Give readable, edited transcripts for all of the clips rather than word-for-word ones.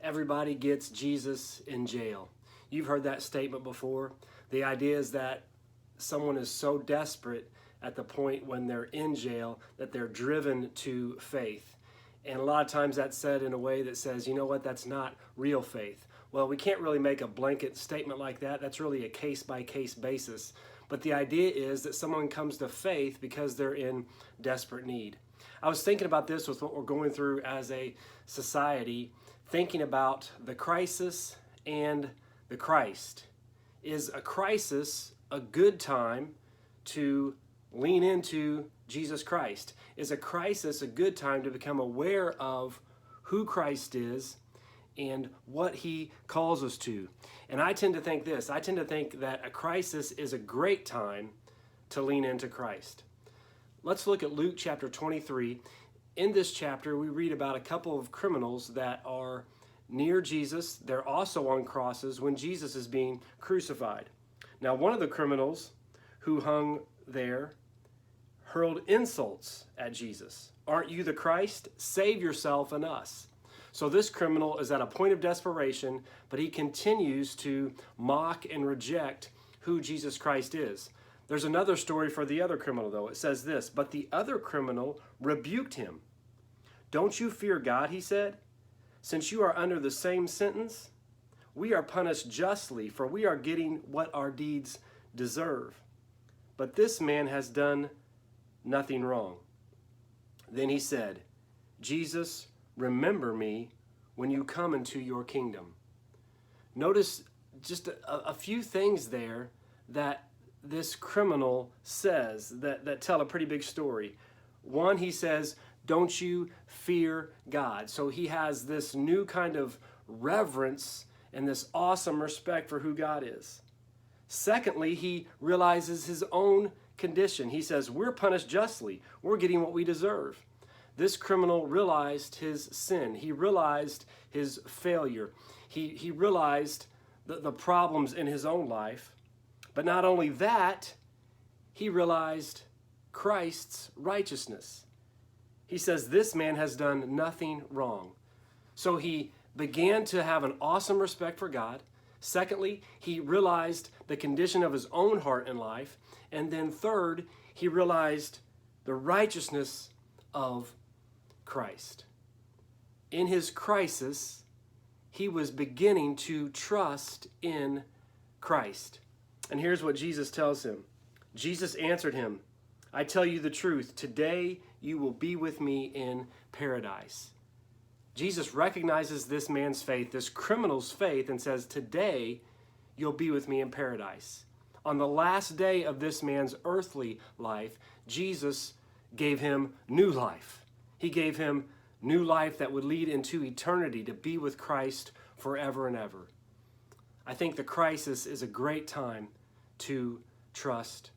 everybody gets Jesus in jail. You've heard that statement before. The idea is that someone is so desperate at the point when they're in jail that they're driven to faith. And a lot of times that's said in a way that says, you know what, that's not real faith. Well, we can't really make a blanket statement like that. That's really a case-by-case basis. But the idea is that someone comes to faith because they're in desperate need. I was thinking about this with what we're going through as a society, thinking about the crisis and the Christ. Is a crisis a good time to lean into Jesus Christ? Is a crisis a good time to become aware of who Christ is and what he calls us to? And I tend to think this. I tend to think that a crisis is a great time to lean into Christ. Let's look at Luke chapter 23. In this chapter, we read about a couple of criminals that are near Jesus. They're also on crosses when Jesus is being crucified. Now, one of the criminals who hung there hurled insults at Jesus. Aren't you the Christ? Save yourself and us. So this criminal is at a point of desperation, but he continues to mock and reject who Jesus Christ is. There's another story for the other criminal, though. It says this, but the other criminal rebuked him. Don't you fear God, he said, since you are under the same sentence? We are punished justly, for we are getting what our deeds deserve. But this man has done nothing wrong. Then he said, Jesus, remember me when you come into your kingdom. Notice just a few things there that this criminal says that tell a pretty big story. One, he says, don't you fear God? So he has this new kind of reverence and this awesome respect for who God is. Secondly, he realizes his own condition. He says, we're punished justly. We're getting what we deserve. This criminal realized his sin. He realized his failure. He realized the problems in his own life. But not only that, he realized Christ's righteousness. He says, this man has done nothing wrong. So he began to have an awesome respect for God. Secondly, he realized the condition of his own heart and life. And then third, he realized the righteousness of Christ. In his crisis, he was beginning to trust in Christ. And here's what Jesus tells him. Jesus answered him, I tell you the truth, today you will be with me in paradise. Jesus recognizes this man's faith, this criminal's faith, and says, today you'll be with me in paradise. On the last day of this man's earthly life, Jesus gave him new life. He gave him new life that would lead into eternity to be with Christ forever and ever. I think the crisis is a great time to trust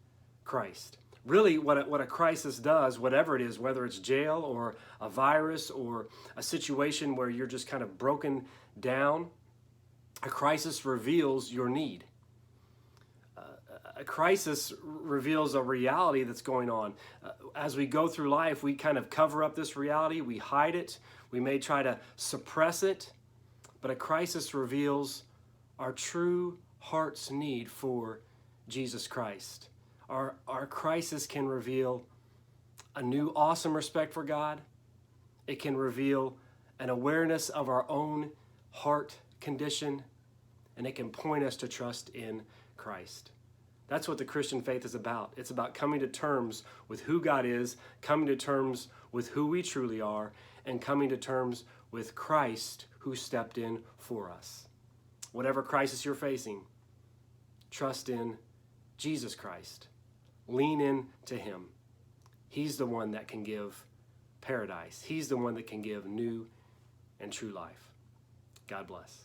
Christ. Really, what a crisis does, whatever it is, whether it's jail or a virus or a situation where you're just kind of broken down, a crisis reveals your need. A crisis reveals a reality that's going on. As we go through life, we kind of cover up this reality. We hide it. We may try to suppress it. But a crisis reveals our true heart's need for Jesus Christ. Our crisis can reveal a new awesome respect for God. It can reveal an awareness of our own heart condition, and it can point us to trust in Christ. That's what the Christian faith is about. It's about coming to terms with who God is, coming to terms with who we truly are, and coming to terms with Christ who stepped in for us. Whatever crisis you're facing, trust in Jesus Christ. Lean in to him. He's the one that can give paradise. He's the one that can give new and true life. God bless.